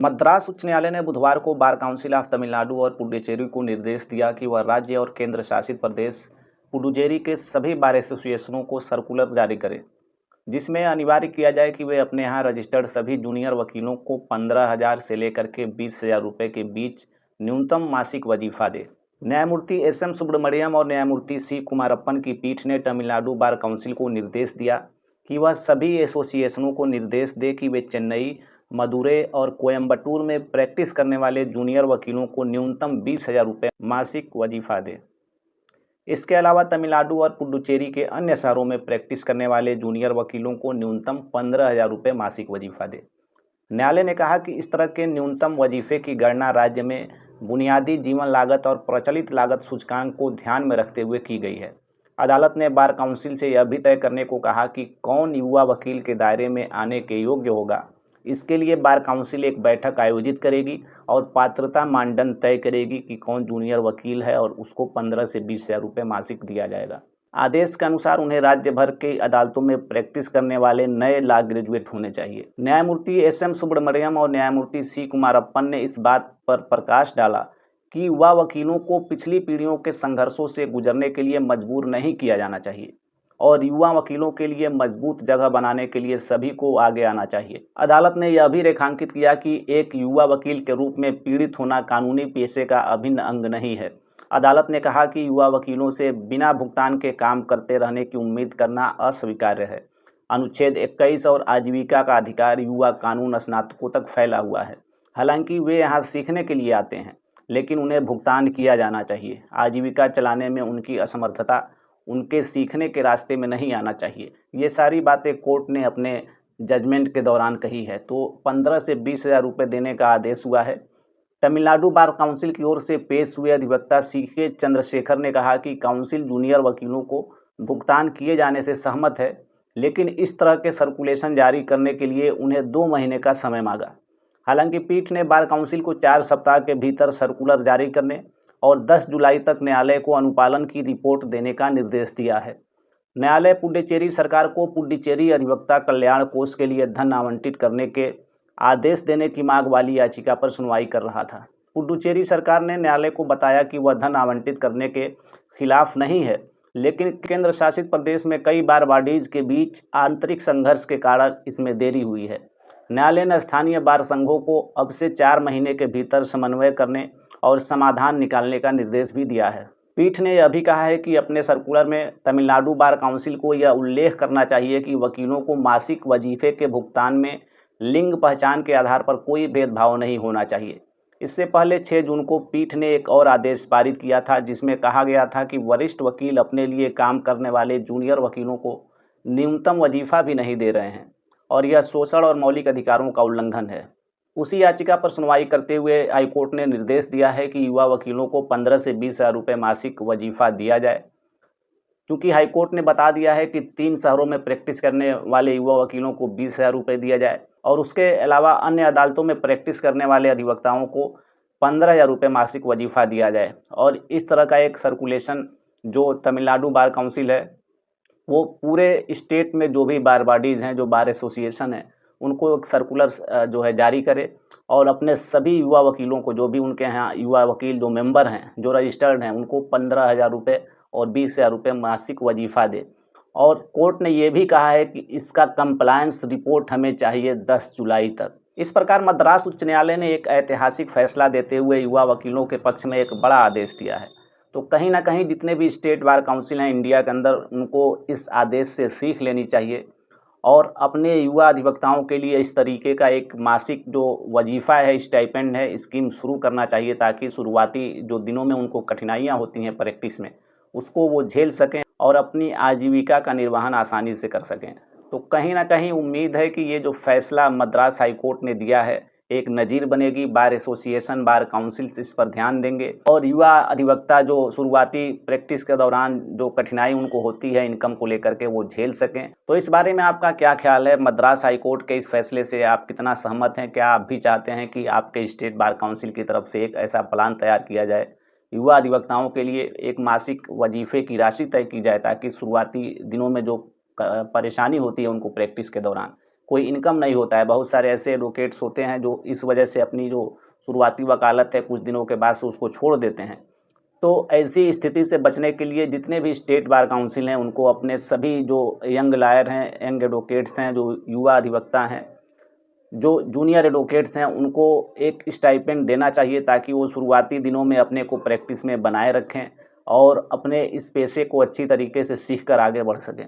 मद्रास उच्च न्यायालय ने बुधवार को बार काउंसिल ऑफ तमिलनाडु और पुडुचेरी को निर्देश दिया कि वह राज्य और केंद्र शासित प्रदेश पुडुचेरी के सभी बार एसोसिएशनों को सर्कुलर जारी करे, जिसमें अनिवार्य किया जाए कि वे अपने यहाँ रजिस्टर्ड सभी जूनियर वकीलों को 15,000 से लेकर के 20,000 रुपये के बीच न्यूनतम मासिक वजीफा दे। न्यायमूर्ति एस.एम. सुब्रमण्यम और न्यायमूर्ति सी. कुमारप्पन की पीठ ने तमिलनाडु बार काउंसिल को निर्देश दिया कि वह सभी एसोसिएशनों को निर्देश दे कि वे चेन्नई, मदुरै और कोयम्बटूर में प्रैक्टिस करने वाले जूनियर वकीलों को न्यूनतम 20,000 रुपये मासिक वजीफा दे। इसके अलावा तमिलनाडु और पुडुचेरी के अन्य शहरों में प्रैक्टिस करने वाले जूनियर वकीलों को न्यूनतम 15,000 रुपये मासिक वजीफा दे। न्यायालय ने कहा कि इस तरह के न्यूनतम वजीफे की गणना राज्य में बुनियादी जीवन लागत और प्रचलित लागत सूचकांक को ध्यान में रखते हुए की गई है। अदालत ने बार काउंसिल से यह भी तय करने को कहा कि कौन युवा वकील के दायरे में आने के योग्य होगा। इसके लिए बार काउंसिल एक बैठक आयोजित करेगी और पात्रता मानदंड तय करेगी कि कौन जूनियर वकील है और उसको 15 से 20,000 रुपये मासिक दिया जाएगा। आदेश के अनुसार उन्हें राज्य भर के अदालतों में प्रैक्टिस करने वाले नए लॉ ग्रेजुएट होने चाहिए। न्यायमूर्ति एस.एम. सुब्रमण्यम और न्यायमूर्ति सी. कुमारप्पन ने इस बात पर प्रकाश डाला कि युवा वकीलों को पिछली पीढ़ियों के संघर्षों से गुजरने के लिए मजबूर नहीं किया जाना चाहिए और युवा वकीलों के लिए मजबूत जगह बनाने के लिए सभी को आगे आना चाहिए। अदालत ने यह भी रेखांकित किया कि एक युवा वकील के रूप में पीड़ित होना कानूनी पेशे का अभिन्न अंग नहीं है। अदालत ने कहा कि युवा वकीलों से बिना भुगतान के काम करते रहने की उम्मीद करना अस्वीकार्य है। अनुच्छेद 21 और आजीविका का अधिकार युवा कानून स्नातकों तक फैला हुआ है। हालांकि वे यहाँ सीखने के लिए आते हैं, लेकिन उन्हें भुगतान किया जाना चाहिए। आजीविका चलाने में उनकी असमर्थता उनके सीखने के रास्ते में नहीं आना चाहिए। ये सारी बातें कोर्ट ने अपने जजमेंट के दौरान कही है। तो 15 से 20,000 रुपये देने का आदेश हुआ है। तमिलनाडु बार काउंसिल की ओर से पेश हुए अधिवक्ता सी.के. चंद्रशेखर ने कहा कि काउंसिल जूनियर वकीलों को भुगतान किए जाने से सहमत है, लेकिन इस तरह के सर्कुलेशन जारी करने के लिए उन्हें 2 महीने का समय मांगा। हालांकि पीठ ने बार काउंसिल को 4 सप्ताह के भीतर सर्कुलर जारी करने और 10 जुलाई तक न्यायालय को अनुपालन की रिपोर्ट देने का निर्देश दिया है। न्यायालय पुडुचेरी सरकार को पुडुचेरी अधिवक्ता कल्याण कोष के लिए धन आवंटित करने के आदेश देने की मांग वाली याचिका पर सुनवाई कर रहा था। पुडुचेरी सरकार ने न्यायालय को बताया कि वह धन आवंटित करने के खिलाफ नहीं है, लेकिन केंद्र शासित प्रदेश में कई बार बॉडीज के बीच आंतरिक संघर्ष के कारण इसमें देरी हुई है। न्यायालय ने स्थानीय बार संघों को अब से 4 महीने के भीतर समन्वय करने और समाधान निकालने का निर्देश भी दिया है। पीठ ने यह भी कहा है कि अपने सर्कुलर में तमिलनाडु बार काउंसिल को यह उल्लेख करना चाहिए कि वकीलों को मासिक वजीफे के भुगतान में लिंग पहचान के आधार पर कोई भेदभाव नहीं होना चाहिए। इससे पहले 6 जून को पीठ ने एक और आदेश पारित किया था, जिसमें कहा गया था कि वरिष्ठ वकील अपने लिए काम करने वाले जूनियर वकीलों को न्यूनतम वजीफा भी नहीं दे रहे हैं और यह शोषण और मौलिक अधिकारों का उल्लंघन है। उसी याचिका पर सुनवाई करते हुए हाईकोर्ट ने निर्देश दिया है कि युवा वकीलों को 15 से 20,000 रुपये मासिक वजीफा दिया जाए। क्योंकि हाईकोर्ट ने बता दिया है कि 3 शहरों में प्रैक्टिस करने वाले युवा वकीलों को 20,000 रुपये दिया जाए और उसके अलावा अन्य अदालतों में प्रैक्टिस करने वाले अधिवक्ताओं को 15,000 रुपये मासिक वजीफा दिया जाए। और इस तरह का एक सर्कुलेशन जो तमिलनाडु बार काउंसिल है, वो पूरे स्टेट में जो भी बार बॉडीज़ हैं, जो बार एसोसिएशन है, उनको एक सर्कुलर जो है जारी करे और अपने सभी युवा वकीलों को, जो भी उनके यहाँ युवा वकील जो मेंबर हैं, जो रजिस्टर्ड हैं, उनको 15,000 रुपये और 20,000 रुपये मासिक वजीफा दे। और कोर्ट ने ये भी कहा है कि इसका कंप्लायंस रिपोर्ट हमें चाहिए 10 जुलाई तक। इस प्रकार मद्रास उच्च न्यायालय ने एक ऐतिहासिक फैसला देते हुए युवा वकीलों के पक्ष में एक बड़ा आदेश दिया है। तो कहीं ना कहीं जितने भी स्टेट बार काउंसिल हैं इंडिया के अंदर, उनको इस आदेश से सीख लेनी चाहिए और अपने युवा अधिवक्ताओं के लिए इस तरीके का एक मासिक जो वजीफ़ा है, स्टाइपेंड है, स्कीम शुरू करना चाहिए, ताकि शुरुआती जो दिनों में उनको कठिनाइयां होती हैं प्रैक्टिस में, उसको वो झेल सकें और अपनी आजीविका का निर्वहन आसानी से कर सकें। तो कहीं ना कहीं उम्मीद है कि ये जो फैसला मद्रास हाई कोर्ट ने दिया है एक नज़ीर बनेगी। बार एसोसिएशन, बार काउंसिल इस पर ध्यान देंगे और युवा अधिवक्ता जो शुरुआती प्रैक्टिस के दौरान जो कठिनाई उनको होती है इनकम को लेकर के, वो झेल सकें। तो इस बारे में आपका क्या ख्याल है? मद्रास हाई कोर्ट के इस फैसले से आप कितना सहमत हैं? क्या आप भी चाहते हैं कि आपके स्टेट बार काउंसिल की तरफ से एक ऐसा प्लान तैयार किया जाए, युवा अधिवक्ताओं के लिए एक मासिक वजीफे की राशि तय की जाए, ताकि शुरुआती दिनों में जो परेशानी होती है उनको प्रैक्टिस के दौरान, कोई इनकम नहीं होता है। बहुत सारे ऐसे एडवोकेट्स होते हैं जो इस वजह से अपनी जो शुरुआती वकालत है कुछ दिनों के बाद से उसको छोड़ देते हैं। तो ऐसी स्थिति से बचने के लिए जितने भी स्टेट बार काउंसिल हैं उनको अपने सभी जो यंग लॉयर हैं, यंग एडवोकेट्स हैं, जो युवा अधिवक्ता हैं, जो जूनियर एडवोकेट्स हैं, उनको एक स्टाइपेंड देना चाहिए ताकि वो शुरुआती दिनों में अपने को प्रैक्टिस में बनाए रखें और अपने इस पेशे को अच्छी तरीके से सीख कर आगे बढ़ सकें।